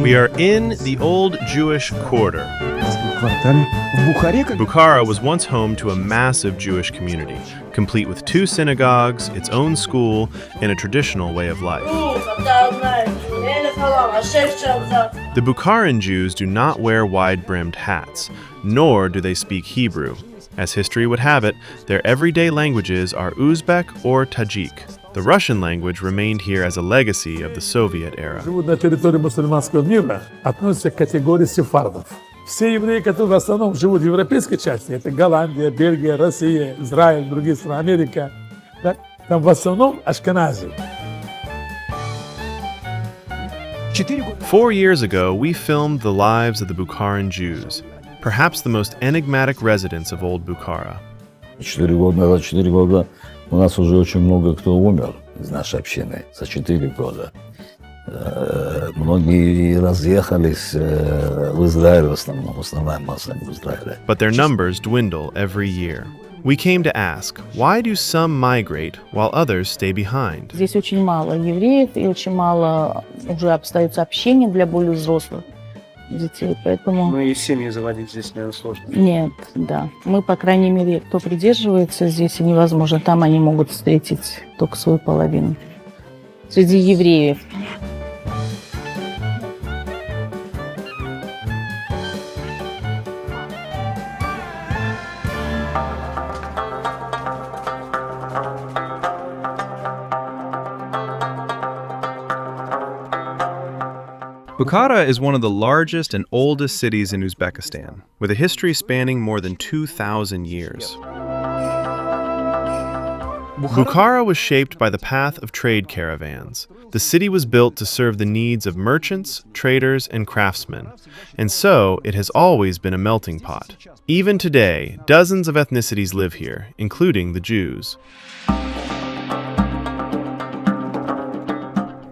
We are in the old Jewish quarter. Bukhara was once home to a massive Jewish community, complete with 2 synagogues, its own school, and a traditional way of life. The Bukharan Jews do not wear wide-brimmed hats, nor do they speak Hebrew. As history would have it, their everyday languages are Uzbek or Tajik. The Russian language remained here as a legacy of the Soviet era. Живут на территории мусульманского мира, относятся к категории сефардов. Все евреи, которые в основном живут в европейской части, это Голландия, Бельгия, Россия, Израиль, другие страны, Америка, да, там в основном ашкенази. 4 years ago, we filmed the lives of the Bukharan Jews, perhaps the most enigmatic residents of old Bukhara. 4 года у нас уже очень много кто умер из нашей общины за 4 года. Многие разъехались в Израиль, основная масса в Израиле. But their numbers dwindle every year. We came to ask, why do some migrate while others stay behind? Здесь очень мало евреев и очень мало уже остается общения для более взрослых детей, поэтому... Ну и семьи заводить здесь, наверное, сложно. Нет, да. Мы, по крайней мере, кто придерживается здесь, и невозможно, там они могут встретить только свою половину. Среди евреев. Bukhara is one of the largest and oldest cities in Uzbekistan, with a history spanning more than 2,000 years. Bukhara was shaped by the path of trade caravans. The city was built to serve the needs of merchants, traders, and craftsmen, and so it has always been a melting pot. Even today, dozens of ethnicities live here, including the Jews.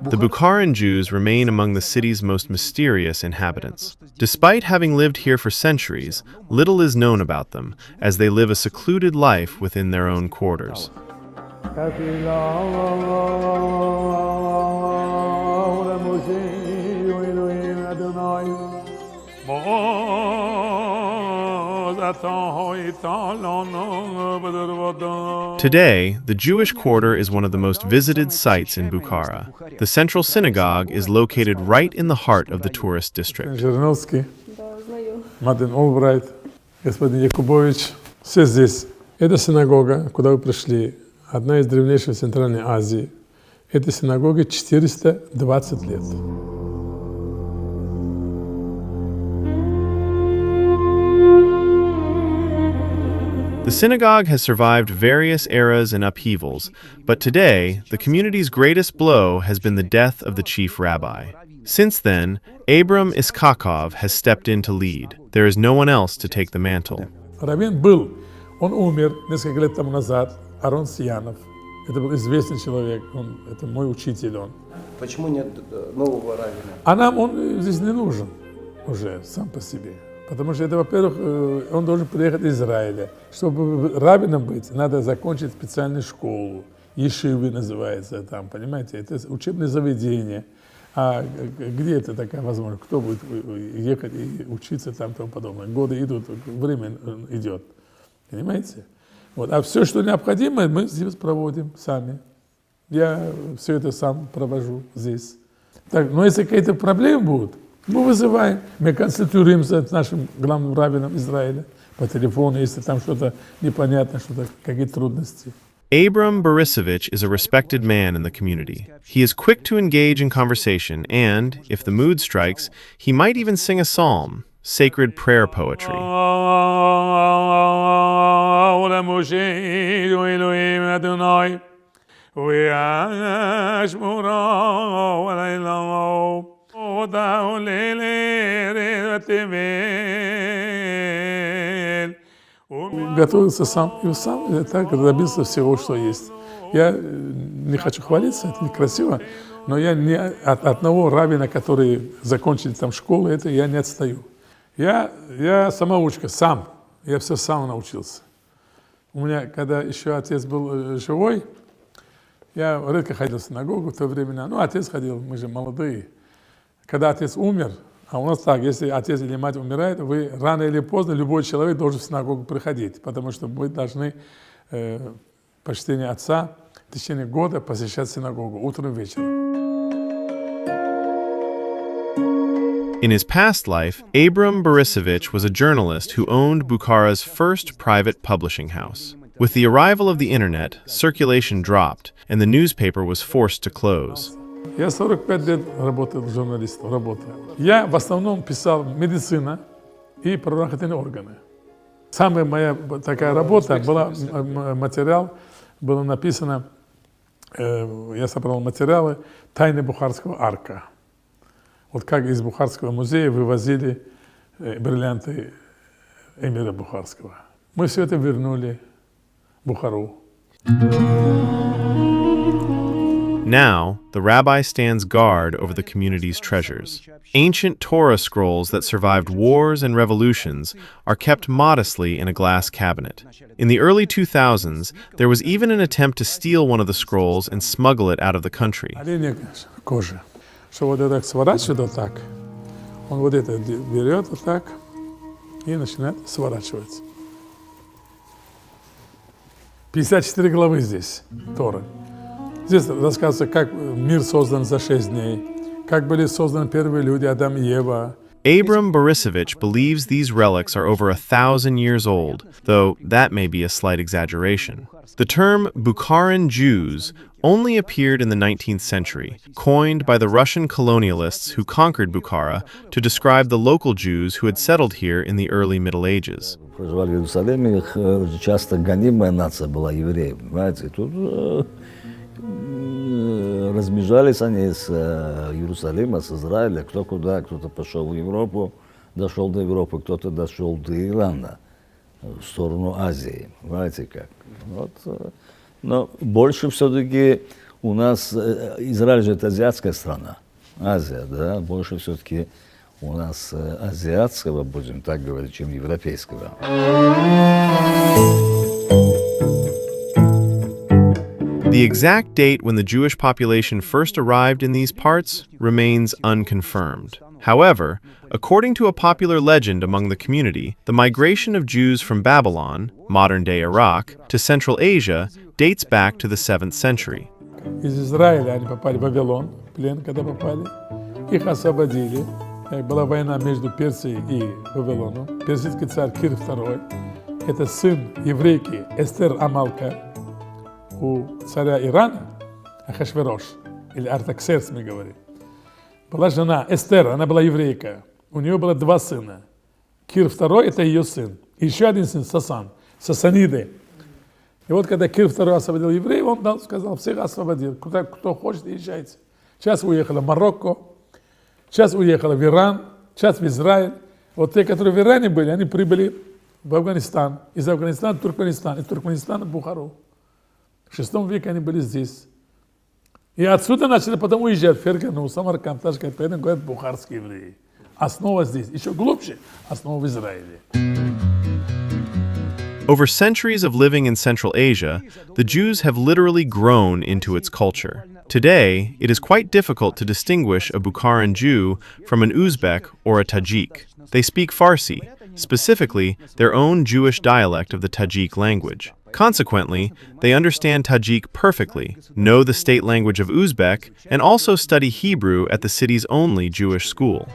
The Bukharan Jews remain among the city's most mysterious inhabitants. Despite having lived here for centuries, little is known about them, as they live a secluded life within their own quarters. Today, the Jewish Quarter is one of the most visited sites in Bukhara. The central synagogue is located right in the heart of the tourist district. Жириновский, Маден Олбрайт, господин Якубович, все здесь. Это синагога, куда вы пришли, одна из древнейших в Центральной Азии. Этой синагоге 420 лет. The synagogue has survived various eras and upheavals, but today, the community's greatest blow has been the death of the chief rabbi. Since then, Abram Iskakov has stepped in to lead. There is no one else to take the mantle. Раввин был, он умер несколько лет тому назад, Арон Сиянов. Это был известный человек, это мой учитель он. Почему нет нового раввина? А нам он здесь не нужен уже сам по себе. Потому что это, во-первых, он должен приехать из Израиля. Чтобы раввином быть, надо закончить специальную школу. Ешивы называется там, понимаете? Это учебное заведение. А где это такая возможность? Кто будет ехать и учиться там и тому подобное? Годы идут, время идет. Понимаете? Вот. А все, что необходимо, мы здесь проводим сами. Я все это сам провожу здесь. Так, но если какие-то проблемы будут, мы вызываем, мы консультируемся с нашим главным раввином Израиля по телефону, если там что-то непонятно, что-то, какие-то трудности. Abram Borisovich is a respected man in the community. He is quick to engage in conversation and, if the mood strikes, he might even sing a psalm, sacred prayer poetry. Готовился сам, и сам так добился всего, что есть. Я не хочу хвалиться, это некрасиво, но я не от одного раввина, который закончил там школу, это я не отстаю. Я самоучка, сам. Я все сам научился. У меня, когда еще отец был живой, я редко ходил в синагогу в то время. Ну, отец ходил, мы же молодые. когда отец умер, а у нас так, если отец или мать умирает, вы рано или поздно, любой человек должен в синагогу приходить, потому что мы должны почтение отца в течение года посещать синагогу утром и вечером. In his past life, Abram Borisovich was a journalist who owned Bukhara's first private publishing house. With the arrival of the internet, circulation dropped, and the newspaper was forced to close. Я 45 лет работал журналистом, работаю. Я в основном писал медицина и правоохранительные органы. Самая моя такая работа была, материал, было написано, я собрал материалы «Тайны Бухарского арка». Вот как из Бухарского музея вывозили бриллианты эмира Бухарского. Мы все это вернули в Бухару. Now, the rabbi stands guard over the community's treasures. Ancient Torah scrolls that survived wars and revolutions are kept modestly in a glass cabinet. In the early 2000s, there was even an attempt to steal one of the scrolls and smuggle it out of the country. Оленя кожа. Что вот это сворачивает вот так. Он вот это берет вот так и начинает сворачивать. 54 главы здесь, Торы. Здесь рассказывается, как мир создан за 6 дней, как были созданы первые люди, Адам и Ева. Abram Borisovich believes these relics are over 1,000 years old, though that may be a slight exaggeration. The term Bukharan Jews only appeared in the 19th century, coined by the Russian colonialists who conquered Bukhara to describe the local Jews who had settled here in the early Middle Ages. Проживали в Иерусалиме, их часто гонимая нация была евреев, понимаете? Тут размежались они с Иерусалима, с Израиля, кто куда, кто-то пошел в Европу, дошел до Европы, кто-то дошел до Ирана, в сторону Азии, понимаете как? Вот. Но больше все-таки у нас, Израиль же это азиатская страна, Азия, да, больше все-таки у нас азиатского, будем так говорить, чем европейского. The exact date when the Jewish population first arrived in these parts remains unconfirmed. However, according to a popular legend among the community, the migration of Jews from Babylon, modern-day Iraq, to Central Asia dates back to the 7th century. Из Израиля они попали в Вавилон, в плен, когда попали. Их освободили. Была война между Персией и Вавилоном. Персидский царь Кир II, это сын еврейки Эстер Амалка, у царя Ирана, Ахашверош, или Артаксеркс, мы говорим. Была жена Эстер, она была еврейка. У нее было 2 сына. Кир II – это ее сын. И еще один сын, Сасан, Сасаниды. И вот когда Кир II освободил евреев, он сказал, всех освободил. Кто хочет, езжайте. Сейчас уехала в Марокко, сейчас уехала в Иран, сейчас в Израиль. Вот те, которые в Иране были, они прибыли в Афганистан. Из Афганистана в Туркменистан, из Туркменистана в Бухару. В VI веке они были здесь. И отсюда начали потом уезжать в Фергану, Самарканд, Ташкент, поэтому говорят бухарские евреи. Основа здесь. Еще глубже, основа в Израиле. Over centuries of living in Central Asia, the Jews have literally grown into its culture. Today, it is quite difficult to distinguish a Bukharan Jew from an Uzbek or a Tajik. They speak Farsi, specifically their own Jewish dialect of the Tajik language. Consequently, they understand Tajik perfectly, know the state language of Uzbek, and also study Hebrew at the city's only Jewish school.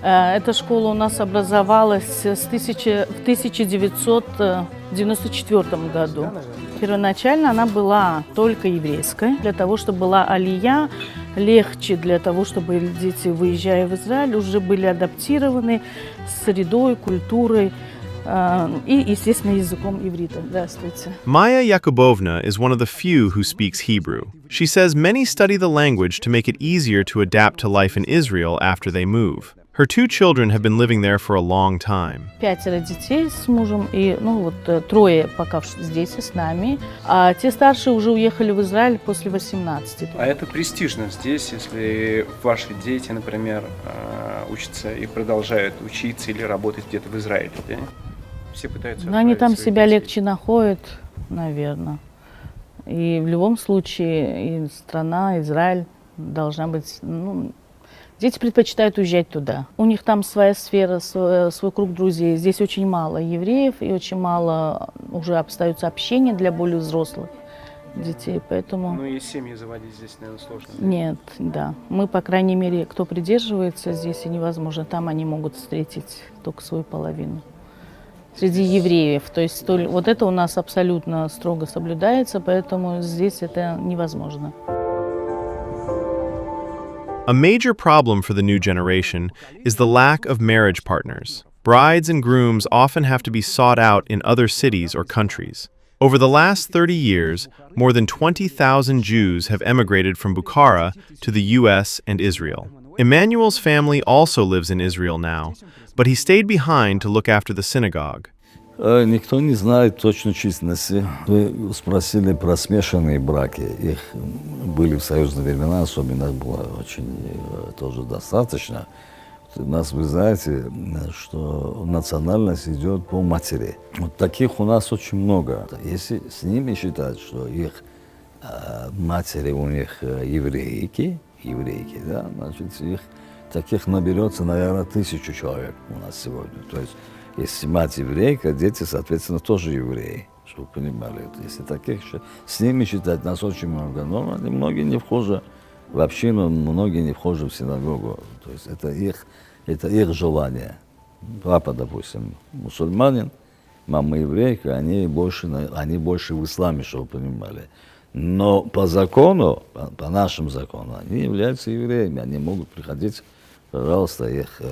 Эта школа у нас образовалась в 1994 году. Первоначально она была только еврейская, для того, чтобы была алия, легче для того, чтобы дети, выезжая в Израиль, уже были адаптированы с средой, культурой и, естественно, языком иврита. Здравствуйте. Maya Yakubovna is one of the few who speaks Hebrew. She says many study the language to make it easier to adapt to life in Israel after they move. Her 2 children have been living there for a long time. 5 детей с мужем, и 3 пока здесь с нами, а те старшие уже уехали в Израиль после 18. А это престижно здесь, если ваши дети, например, учатся и продолжают учиться или работать где-то в Израиле, да? Все пытаются. Но они там отправить своих себя детей. легче находят, наверное. И в любом случае и страна, Израиль должна быть Дети предпочитают уезжать туда. У них там своя сфера, свой круг друзей. Здесь очень мало евреев и очень мало уже остается общения для более взрослых детей, поэтому... Ну и семьи заводить здесь, наверное, сложно. Нет, да. Мы, по крайней мере, кто придерживается здесь, и невозможно. Там они могут встретить только свою половину. Среди евреев. То есть вот это у нас абсолютно строго соблюдается, поэтому здесь это невозможно. A major problem for the new generation is the lack of marriage partners. Brides and grooms often have to be sought out in other cities or countries. Over the last 30 years, more than 20,000 Jews have emigrated from Bukhara to the U.S. and Israel. Emmanuel's family also lives in Israel now, but he stayed behind to look after the synagogue. Никто не знает точно численности. Вы спросили про смешанные браки. Их были в союзные времена, особенно их было очень тоже достаточно. У нас, вы знаете, что национальность идет по матери. Вот таких у нас очень много. Если с ними считать, что их матери у них еврейки, да, значит, их таких наберется, наверное, 1000 человек у нас сегодня. То есть, если мать еврейка, дети, соответственно, тоже евреи, чтобы вы понимали. Если таких, с ними считать нас очень много, но многие не вхожи в общину, многие не вхожи в синагогу. То есть это их желание. Папа, допустим, мусульманин, мама еврейка, они больше в исламе, чтобы вы понимали. Но по закону, по нашим законам, они являются евреями, они могут приходить, пожалуйста, их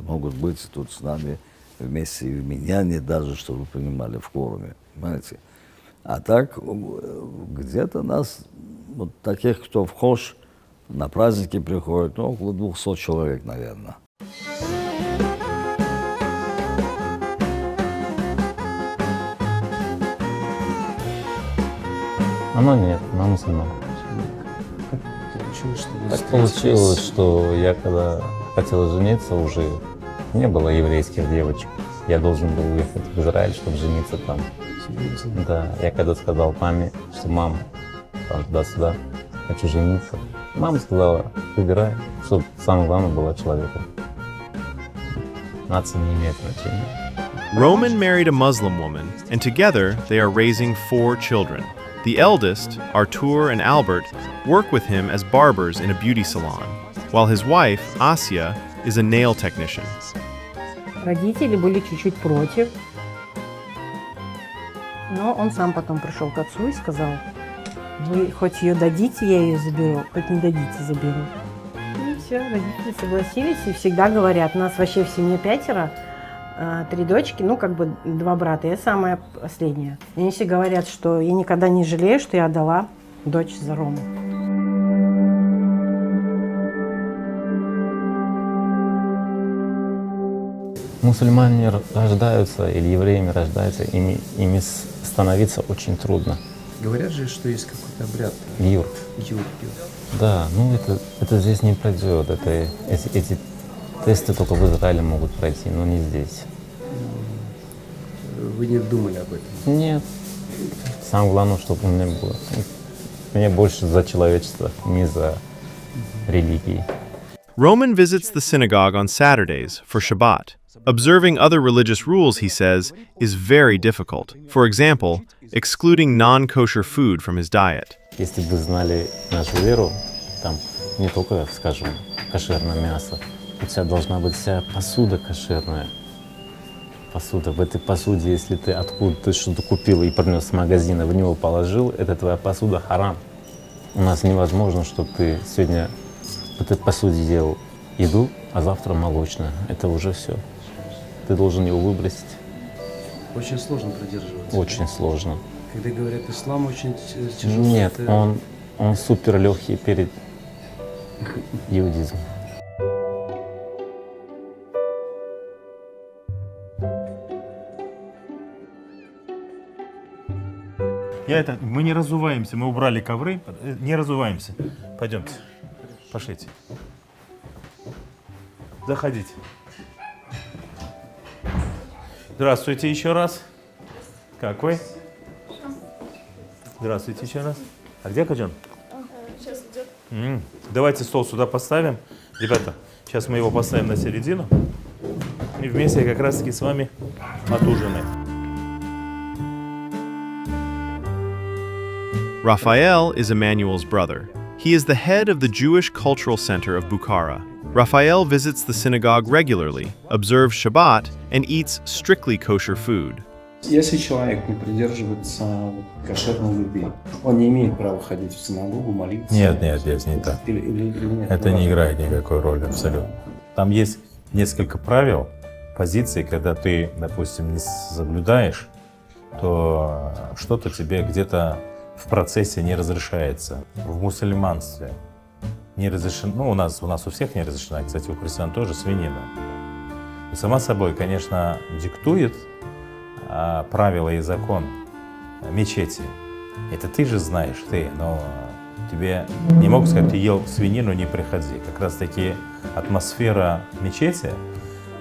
могут быть тут с нами вместе в миньяне, даже, чтобы вы понимали, в кворуме, понимаете. А так, где-то нас, вот таких, кто вхож, на праздники приходит, ну, около 200 человек, наверное. Она нет, она мусульманка. Так получилось, что я когда хотел жениться, уже не было еврейских девочек. Я должен был уехать в Израиль, чтобы жениться там. Да, я когда сказал маме, что мама, там туда-сюда, хочу жениться, мама сказала, выбирай, чтобы самое главное было человеком. Нация не имеет значения. Roman married a Muslim woman, and together they are raising 4 children. The eldest, Artur and Albert, work with him as barbers in a beauty salon, while his wife, Asya, is a nail technician. Родители были чуть-чуть против, но он сам потом пришел к отцу и сказал, вы хоть ее дадите, я ее заберу, хоть не дадите, заберу. И все, родители согласились и всегда говорят, у нас вообще в семье 5, 3 дочки, ну как бы 2 брата, я самая последняя. И они все говорят, что я никогда не жалею, что я отдала дочь за Рому. Мусульмане рождаются или евреями рождаются, ими становиться очень трудно. Говорят же, что есть какой-то обряд. Юр. Юр. Да, ну это здесь не пройдет. Эти тесты только в Израиле могут пройти, но не здесь. Вы не думали об этом? Нет. Самое главное, чтобы у меня было. Мне больше за человечество, не за религии. Roman visits the synagogue on Saturdays for Shabbat. Observing other religious rules, he says, is very difficult. For example, excluding non-kosher food from his diet. Если бы вы знали нашу веру, там не только, скажем, кошерное мясо, у тебя должна быть вся посуда кошерная. Посуда. В этой посуде, если ты откуда-то что-то купил и принес с магазина, в него положил, это твоя посуда харам. У нас невозможно, чтобы ты сегодня в этой посуде ел еду, а завтра молочное. Это уже все. Ты должен его выбросить. Очень сложно продерживаться. Очень сложно. Когда говорят, ислам очень тяжелый. Нет, он супер легкий перед иудизмом. Мы не разуваемся, мы убрали ковры, не разуваемся. Пойдемте, пошлите. Заходите. Здравствуйте еще раз. Как вы? Здравствуйте еще раз. А где Каджан? Сейчас идет. Давайте стол сюда поставим. Ребята, сейчас мы его поставим на середину и вместе как раз-таки с вами отужинаем. Raphael is Emmanuel's brother. He is the head of the Jewish Cultural Center of Bukhara. Raphael visits the synagogue regularly, observes Shabbat, and eats strictly kosher food. Если человек не придерживается кошерной еды, он не имеет права ходить в синагогу, молиться? Нет, не так. Или нет? Это не играет никакой роли абсолютно. Там есть несколько правил, позиций, когда ты, допустим, не соблюдаешь, то что-то тебе где-то в процессе не разрешается. В мусульманстве не разрешено, ну у нас у всех не разрешено, кстати, у христиан тоже свинина. И сама собой, конечно, диктует правила и закон мечети. Это ты же знаешь, но тебе не могут сказать, ты ел свинину, не приходи. Как раз таки атмосфера мечети,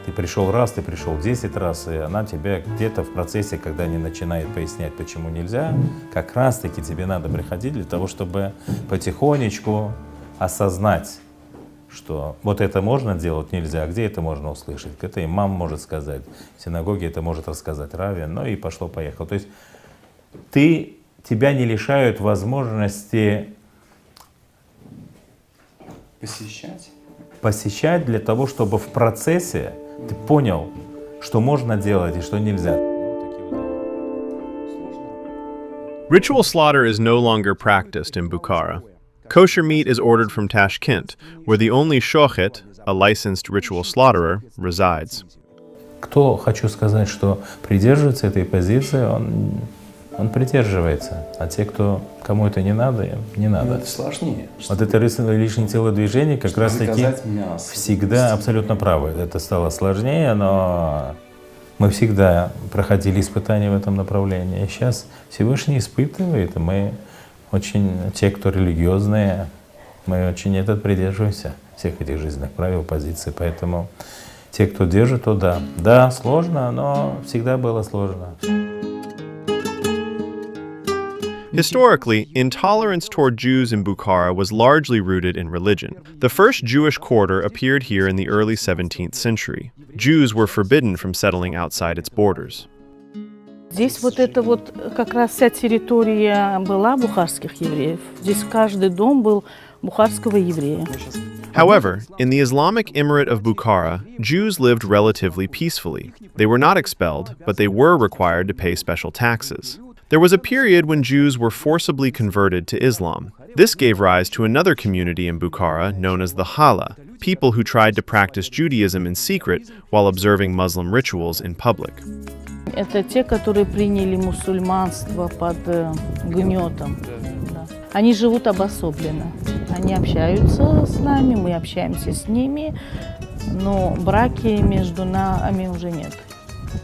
ты пришел раз, ты пришел 10 раз, и она тебе где-то в процессе, когда они начинают пояснять, почему нельзя, как раз таки тебе надо приходить для того, чтобы потихонечку осознать, что вот это можно делать, нельзя, а где это можно услышать. Это имам может сказать, в синагоге это может рассказать раввин, ну и пошло-поехало. То есть тебя не лишают возможности посещать для того, чтобы в процессе ты понял, что можно делать и что нельзя. Ritual slaughter is no longer practiced in Bukhara. Kosher meat is ordered from Tashkent, where the only shochet, a licensed ritual slaughterer, resides. Кто, хочу сказать, что придерживается этой позиции, он придерживается. А те, кому это не надо, им не надо. Это сложнее. Вот это лишнее телодвижение как раз таки всегда абсолютно правы. Это стало сложнее, но мы всегда проходили испытания в этом направлении. И сейчас Всевышний испытывает, и мы очень, те, кто религиозные, мы очень придерживаемся всех этих жизненных правил, позиций. Поэтому те, кто держит, то да. Да, сложно, но всегда было сложно. Historically, intolerance toward Jews in Bukhara was largely rooted in religion. The first Jewish quarter appeared here in the early 17th century. Jews were forbidden from settling outside its borders. Здесь как раз вся территория была бухарских евреев. Здесь каждый дом был бухарского еврея. However, in the Islamic Emirate of Bukhara, Jews lived relatively peacefully. They were not expelled, but they were required to pay special taxes. There was a period when Jews were forcibly converted to Islam. This gave rise to another community in Bukhara known as the Hala, people who tried to practice Judaism in secret while observing Muslim rituals in public. Это те, которые приняли мусульманство под гнетом. Да. Они живут обособленно. Они общаются с нами, мы общаемся с ними, но браки между нами уже нет.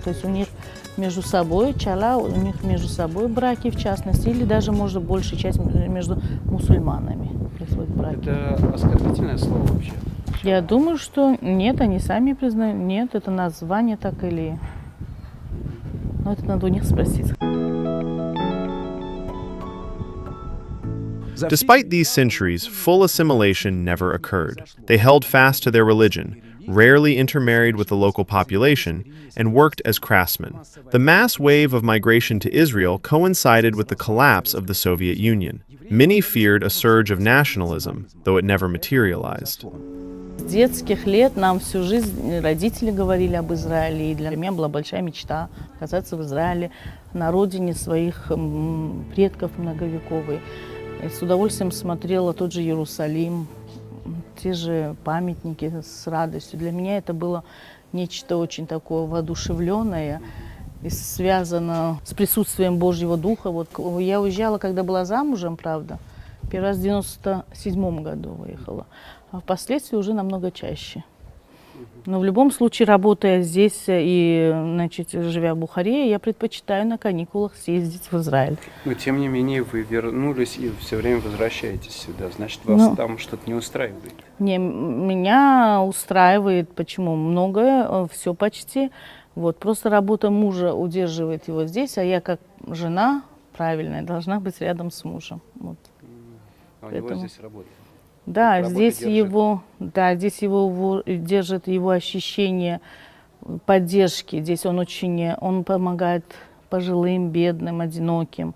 То есть у них между собой, у них между собой браки, в частности, или даже, может, большая часть между мусульманами происходят браки. Это оскорбительное слово вообще? Я думаю, что нет, они сами признают, нет, это название так или... Но это надо у них спросить. Despite these centuries, full assimilation never occurred. They held fast to their religion, rarely intermarried with the local population, and worked as craftsmen. The mass wave of migration to Israel coincided with the collapse of the Soviet Union. Many feared a surge of nationalism, though it never materialized. С детских лет нам всю жизнь родители говорили об Израиле, и для меня была большая мечта оказаться в Израиле, на родине своих предков многовековой. И с удовольствием смотрела тот же Иерусалим, те же памятники с радостью. Для меня это было нечто очень такое воодушевленное и связано с присутствием Божьего Духа. Вот я уезжала, когда была замужем, правда, первый раз в 97 году выехала, а впоследствии уже намного чаще. Но в любом случае, работая здесь и, живя в Бухаре, я предпочитаю на каникулах съездить в Израиль. Но тем не менее вы вернулись и все время возвращаетесь сюда. Значит, вас там что-то не устраивает? Меня устраивает, почему? Многое, все почти. Просто работа мужа удерживает его здесь, а я как жена правильная должна быть рядом с мужем. А у него здесь работа? Да, Работа здесь держит. держит его ощущение поддержки. Здесь он помогает пожилым, бедным, одиноким.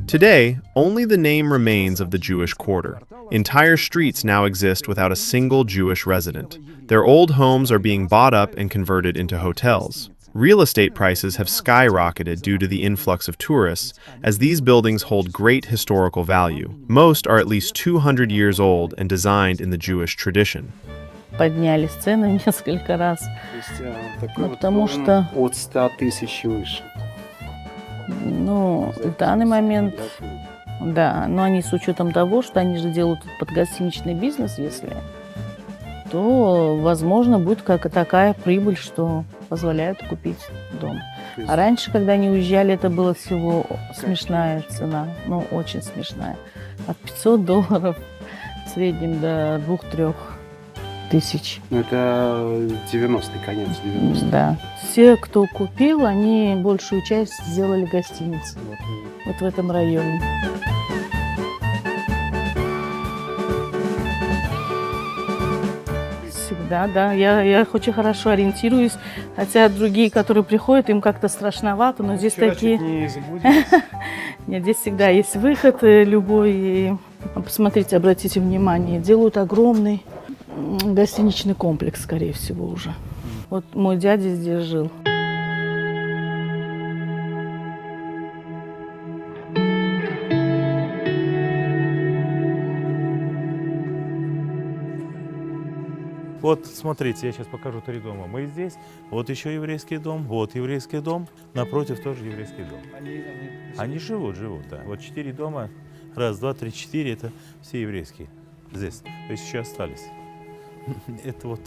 Today, only the name remains of the Jewish quarter. Entire streets now exist without a single Jewish resident. Their old homes are being bought up and converted into hotels. Real estate prices have skyrocketed due to the influx of tourists, as these buildings hold great historical value. Most are at least 200 years old and designed in the Jewish tradition. Подняли цены несколько раз. То есть, такой Ну, вот потому дом что- от 100 тысяч и выше. Ну, в данный момент, да, но они с учетом того, что они же делают под гостиничный бизнес, если, то, возможно, будет как такая прибыль, что позволяет купить дом. То есть, А раньше, когда они уезжали, это было всего смешная цена, ну, очень смешная. От $500 в среднем до 2-3 тысяч. ну, это 90-й, конец 90-х. Да. Все, кто купил, они большую часть сделали гостиницы. Вот в этом районе. Всегда, да. Я очень хорошо ориентируюсь. Хотя другие, которые приходят, им как-то страшновато, но здесь Вчера такие... чуть не заблудились. Нет, здесь всегда есть выход любой. И посмотрите, обратите внимание, делают огромный гостиничный комплекс, скорее всего, уже. Вот мой дядя здесь жил. Вот, смотрите, я сейчас покажу 3 дома. Мы здесь, вот еще еврейский дом, вот еврейский дом, напротив тоже еврейский дом. Они живут, да. Вот 4 дома, 1, 2, 3, 4, это все еврейские здесь. То есть еще остались. Это вот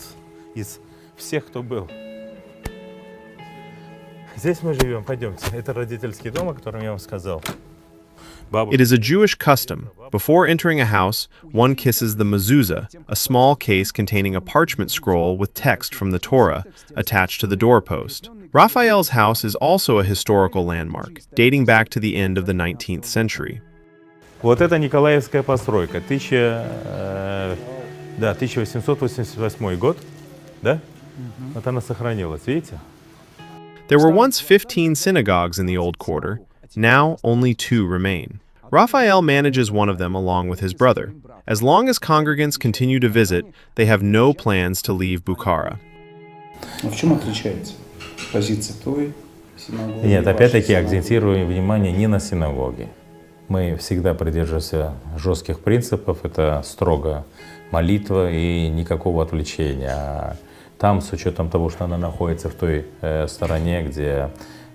из всех, кто был. Здесь мы живем, пойдемте. Это родительский дом, о котором я вам сказал. It is a Jewish custom. Before entering a house, one kisses the mezuzah, a small case containing a parchment scroll with text from the Torah, attached to the doorpost. Raphael's house is also a historical landmark, dating back to the end of the 19th century. Вот это Николаевская постройка, 1888 год, да? Вот она сохранилась, видите? There were once 15 synagogues in the Old Quarter. Now only 2 remain. Raphael manages one of them along with his brother. As long as congregants continue to visit, they have no plans to leave Bukhara. В чем отличается позиция той синагоги? и Нет, вашей опять-таки синагоги? акцентируем внимание не на синагоги. Мы всегда придерживаемся жестких принципов. Это строго молитва и никакого отвлечения. А там, с учетом того, что она находится в той стороне, где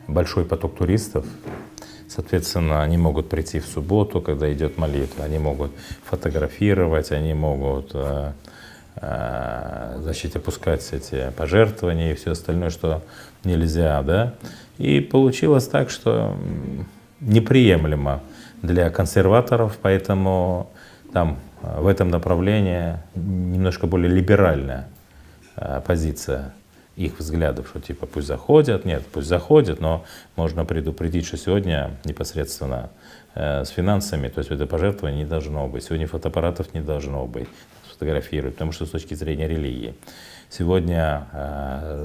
большой поток туристов, соответственно, они могут прийти в субботу, когда идет молитва, они могут фотографировать, они могут значит, опускать эти пожертвования и все остальное, что нельзя, да. И получилось так, что неприемлемо для консерваторов, поэтому там в этом направлении немножко более либеральная позиция их взглядов, что типа пусть заходят, нет, пусть заходят, но можно предупредить, что сегодня непосредственно с финансами, то есть это пожертвование не должно быть, сегодня фотоаппаратов не должно быть, фотографировать, потому что с точки зрения религии. Сегодня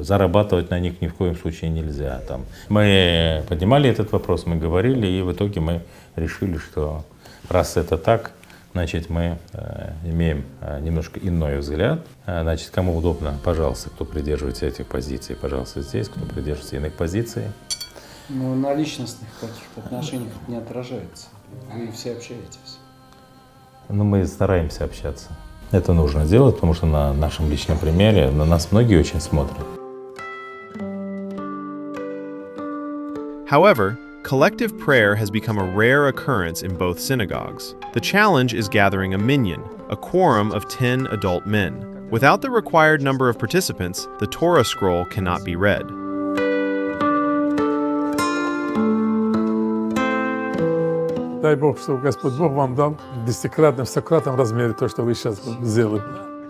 зарабатывать на них ни в коем случае нельзя. Там. Мы поднимали этот вопрос, мы говорили, и в итоге мы решили, что раз это так, значит, мы имеем немножко иной взгляд. Значит, кому удобно, пожалуйста, кто придерживается этих позиций, пожалуйста, здесь, кто придерживается иных позиций. Ну, на личностных каких-то отношениях это не отражается. Вы все общаетесь. Но мы стараемся общаться. Это нужно делать, потому что на нашем личном примере на нас многие очень смотрят. However, collective prayer has become a rare occurrence in both synagogues. The challenge is gathering a minyan, a quorum of 10 adult men. Without the required number of participants, the Torah scroll cannot be read. Дай Бог, чтобы Господь Бог вам дал в 10-кратном, в 100-кратном размере то, что вы сейчас сделали.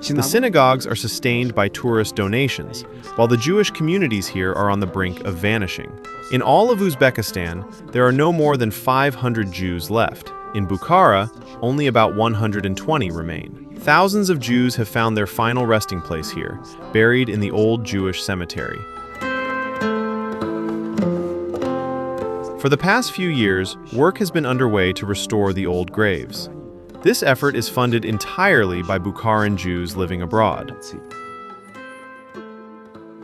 The synagogues are sustained by tourist donations, while the Jewish communities here are on the brink of vanishing. In all of Uzbekistan, there are no more than 500 Jews left. In Bukhara, only about 120 remain. Thousands of Jews have found their final resting place here, buried in the old Jewish cemetery. For the past few years, work has been underway to restore the old graves. This effort is funded entirely by Bukharan Jews living abroad.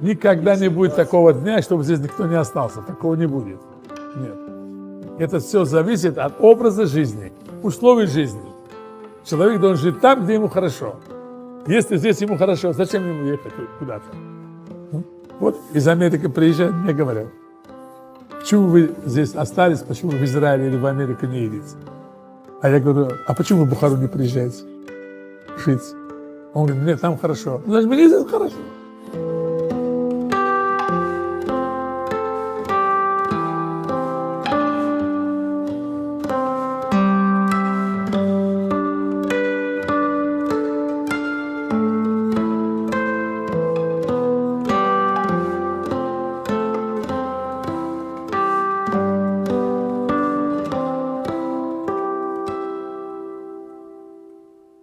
Никогда не будет такого дня, чтобы здесь никто не остался. Такого не будет. Нет. Это все зависит от образа жизни, условий жизни. Человек должен жить там, где ему хорошо. Если здесь ему хорошо, зачем ему ехать куда-то? Вот из Америки приезжают, мне говорят, почему вы здесь остались, почему в Израиле или в Америку не едете? А я говорю, а почему вы в Бухару не приезжаете жить? Он говорит, мне там хорошо. Значит, мне здесь хорошо.